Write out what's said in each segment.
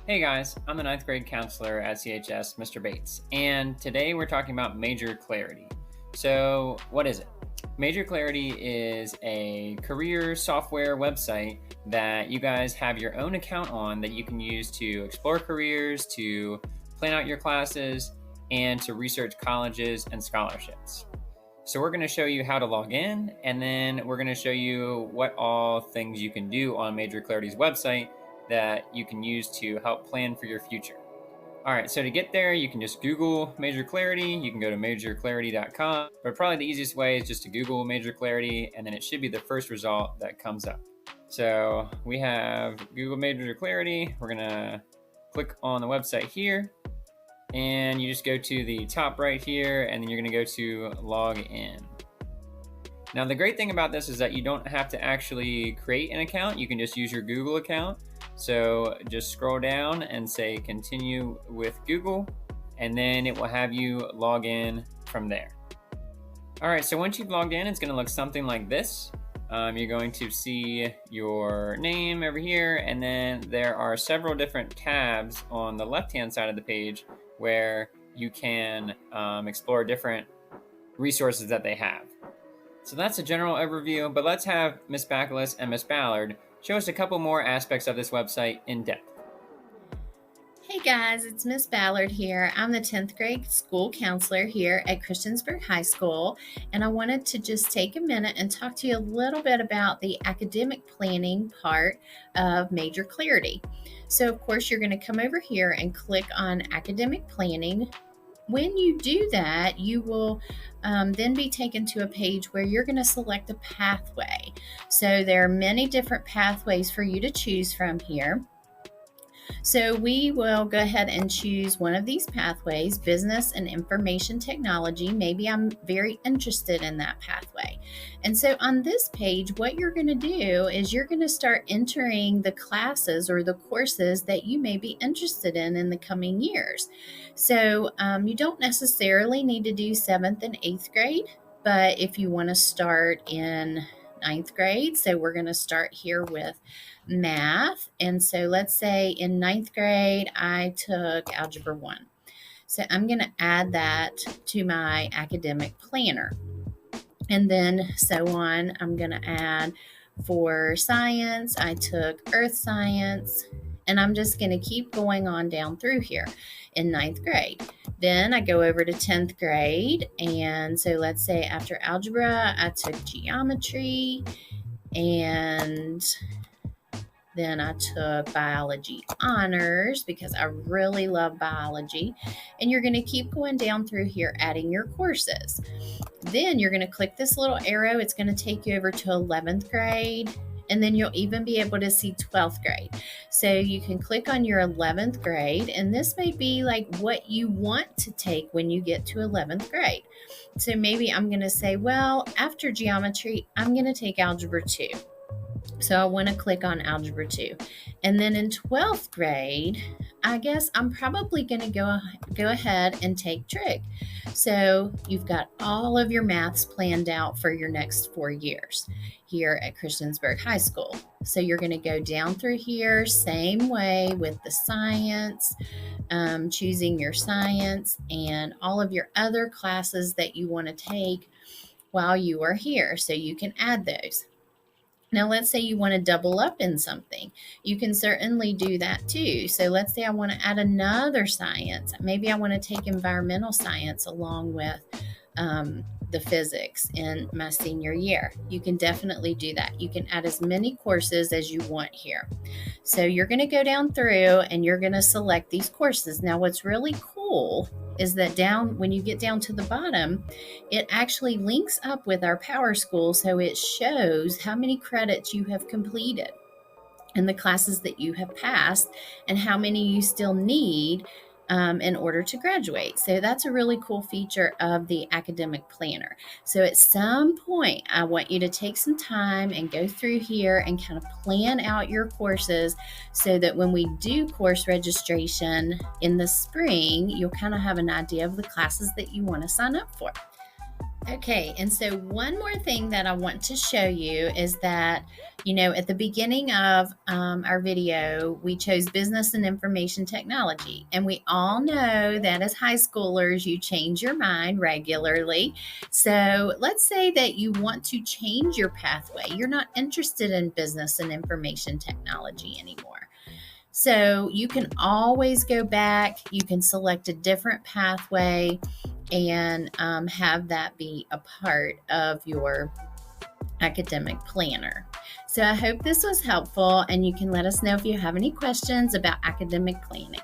Hey guys, I'm the ninth grade counselor at CHS, Mr. Bates, and today we're talking about Major Clarity. So, what is it? Major Clarity is a career software website that you guys have your own account on that you can use to explore careers, to plan out your classes, and to research colleges and scholarships. So we're going to show you how to log in, and then we're going to show you what all things you can do on Major Clarity's website that you can use to help plan for your future. All right, so to get there, you can just Google Major Clarity. You can go to majorclarity.com, but probably the easiest way is just to Google Major Clarity, and then it should be the first result that comes up. So we have Google Major Clarity. We're going to click on the website here, and you just go to the top right here, and then you're going to go to log in. Now, the great thing about this is that you don't have to actually create an account. You can just use your Google account. So just scroll down and say continue with Google, and then it will have you log in from there. All right, so once you've logged in, it's going to look something like this. You're going to see your name over here, and then there are several different tabs on the left-hand side of the page where you can explore different resources that they have. So that's a general overview, but let's have Ms. Backless and Ms. Ballard show us a couple more aspects of this website in depth. Hey guys, it's Miss Ballard here. I'm the 10th grade school counselor here at Christiansburg High School, and I wanted to just take a minute and talk to you a little bit about the academic planning part of Major Clarity. So of course you're going to come over here and click on academic planning. When you do that, you will then be taken to a page where you're going to select a pathway. So there are many different pathways for you to choose from here. So we will go ahead and choose one of these pathways, business and information technology. Maybe I'm very interested in that pathway. And so on this page, what you're going to do is you're going to start entering the classes or the courses that you may be interested in the coming years. So you don't necessarily need to do 7th and 8th grade, but if you want to start in 9th grade, so we're going to start here with math. And so let's say in 9th grade, I took Algebra 1. So I'm going to add that to my academic planner. And then so on, I'm going to add for science, I took earth science, and I'm just going to keep going on down through here in 9th grade. Then I go over to 10th grade, and so let's say after algebra, I took geometry, and then I took biology honors because I really love biology. And you're going to keep going down through here, adding your courses. Then you're going to click this little arrow. It's going to take you over to 11th grade. And then you'll even be able to see 12th grade. So you can click on your 11th grade, and this may be like what you want to take when you get to 11th grade. So maybe I'm going to say, well, after geometry, I'm going to take Algebra 2. So I want to click on Algebra 2. And then in 12th grade, I guess I'm probably going to go ahead and take trig. So you've got all of your maths planned out for your next 4 years here at Christiansburg High School. So you're going to go down through here, same way with the science, choosing your science and all of your other classes that you want to take while you are here. So you can add those. Now, let's say you want to double up in something. You can certainly do that too. So let's say I want to add another science. Maybe I want to take environmental science along with the physics in my senior year. You can definitely do that. You can add as many courses as you want here. So you're going to go down through and you're going to select these courses. Now, what's really cool is that when you get down to the bottom, it actually links up with our Power School, so it shows how many credits you have completed and the classes that you have passed and how many you still need in order to graduate. So that's a really cool feature of the academic planner. So at some point, I want you to take some time and go through here and kind of plan out your courses so that when we do course registration in the spring, you'll kind of have an idea of the classes that you want to sign up for. Okay, and so one more thing that I want to show you is that, at the beginning of our video, we chose business and information technology. And we all know that as high schoolers, you change your mind regularly. So let's say that you want to change your pathway. You're not interested in business and information technology anymore. So you can always go back, you can select a different pathway and have that be a part of your academic planner. So I hope this was helpful, and you can let us know if you have any questions about academic planning.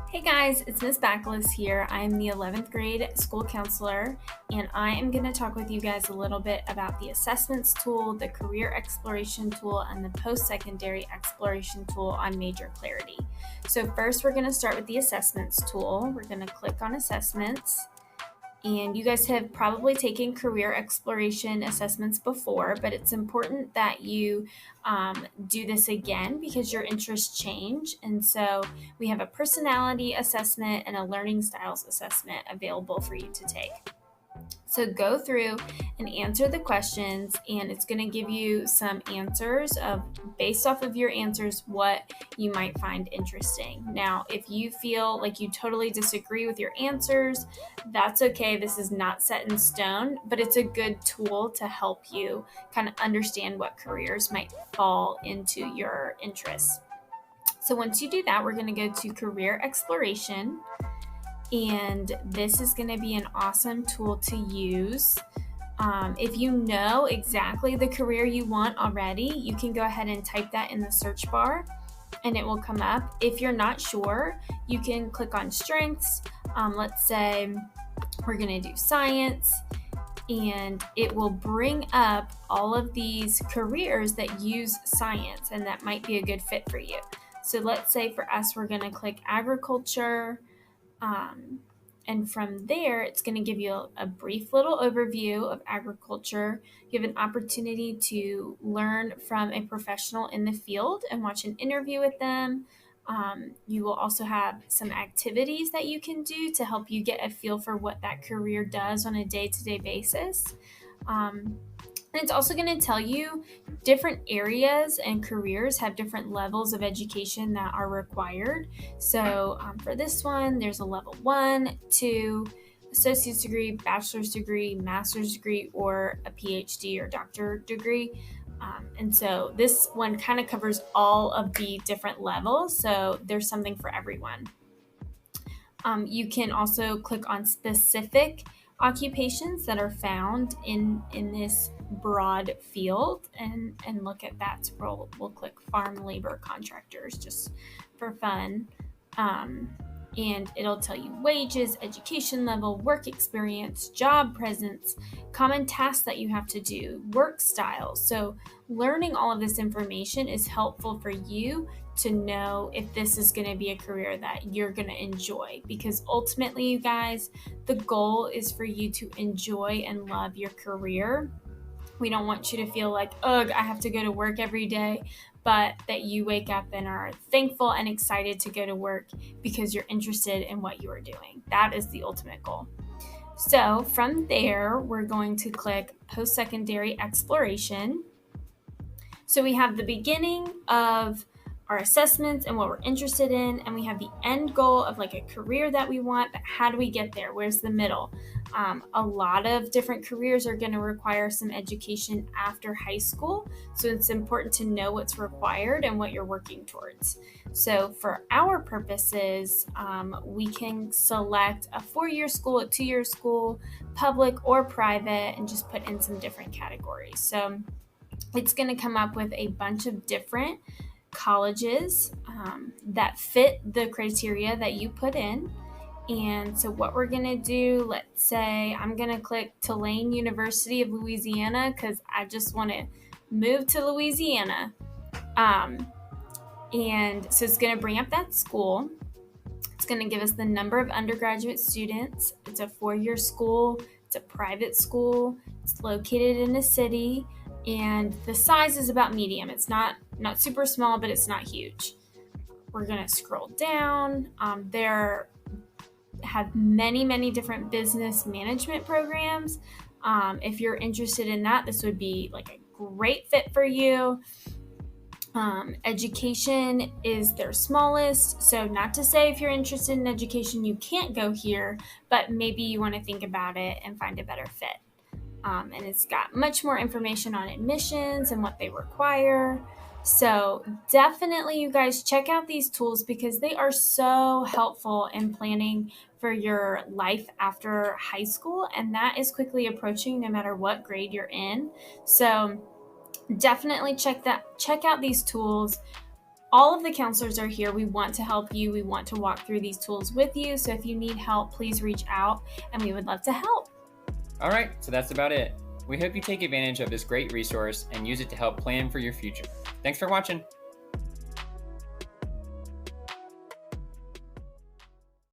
Hey guys, it's Miss Backless here. I'm the 11th grade school counselor, and I am going to talk with you guys a little bit about the assessments tool, the career exploration tool, and the post-secondary exploration tool on Major Clarity. So first, we're going to start with the assessments tool. We're going to click on assessments. And you guys have probably taken career exploration assessments before, but it's important that you do this again because your interests change. And so we have a personality assessment and a learning styles assessment available for you to take. So go through and answer the questions, and it's going to give you some answers of, based off of your answers, what you might find interesting. Now, if you feel like you totally disagree with your answers, that's okay. This is not set in stone, but it's a good tool to help you kind of understand what careers might fall into your interests. So once you do that, we're going to go to career exploration. And this is going to be an awesome tool to use. If you know exactly the career you want already, you can go ahead and type that in the search bar and it will come up. If you're not sure, you can click on strengths. Let's say we're going to do science, and it will bring up all of these careers that use science and that might be a good fit for you. So let's say for us, we're going to click agriculture. And from there, it's going to give you a brief little overview of agriculture. You have an opportunity to learn from a professional in the field and watch an interview with them. You will also have some activities that you can do to help you get a feel for what that career does on a day-to-day basis. And it's also going to tell you different areas and careers have different levels of education that are required. So for this one, there's a level 1, 2, associate's degree, bachelor's degree, master's degree, or a PhD or doctorate degree. And so this one kind of covers all of the different levels. So there's something for everyone. You can also click on specific occupations that are found in this broad field and look at that. So we'll click farm labor contractors just for fun. And it'll tell you wages, education level, work experience, job presence, common tasks that you have to do, work styles. So learning all of this information is helpful for you to know if this is going to be a career that you're going to enjoy, because ultimately, you guys, the goal is for you to enjoy and love your career. We don't want you to feel like, ugh, I have to go to work every day, but that you wake up and are thankful and excited to go to work because you're interested in what you are doing. That is the ultimate goal. So from there, we're going to click post-secondary exploration. So we have the beginning of our assessments and what we're interested in, and we have the end goal of like a career that we want, but how do we get there? Where's the middle? A lot of different careers are going to require some education after high school, so it's important to know what's required and what you're working towards. So for our purposes, we can select a 4-year school, a 2-year school, public or private, and just put in some different categories. So it's going to come up with a bunch of different colleges that fit the criteria that you put in. And so what we're going to do, let's say I'm going to click Tulane University of Louisiana because I just want to move to Louisiana. And so it's going to bring up that school. It's going to give us the number of undergraduate students. It's a 4-year school. It's a private school. It's located in a city. And the size is about medium. It's not super small, but it's not huge. We're going to scroll down. There have many different business management programs. If you're interested in that, this would be like a great fit for you. Education is their smallest. So not to say if you're interested in education, you can't go here, but maybe you want to think about it and find a better fit. And it's got much more information on admissions and what they require. So definitely you guys check out these tools because they are so helpful in planning for your life after high school. And that is quickly approaching no matter what grade you're in. So definitely check out these tools. All of the counselors are here. We want to help you. We want to walk through these tools with you. So if you need help, please reach out and we would love to help. All right, so that's about it. We hope you take advantage of this great resource and use it to help plan for your future. Thanks for watching.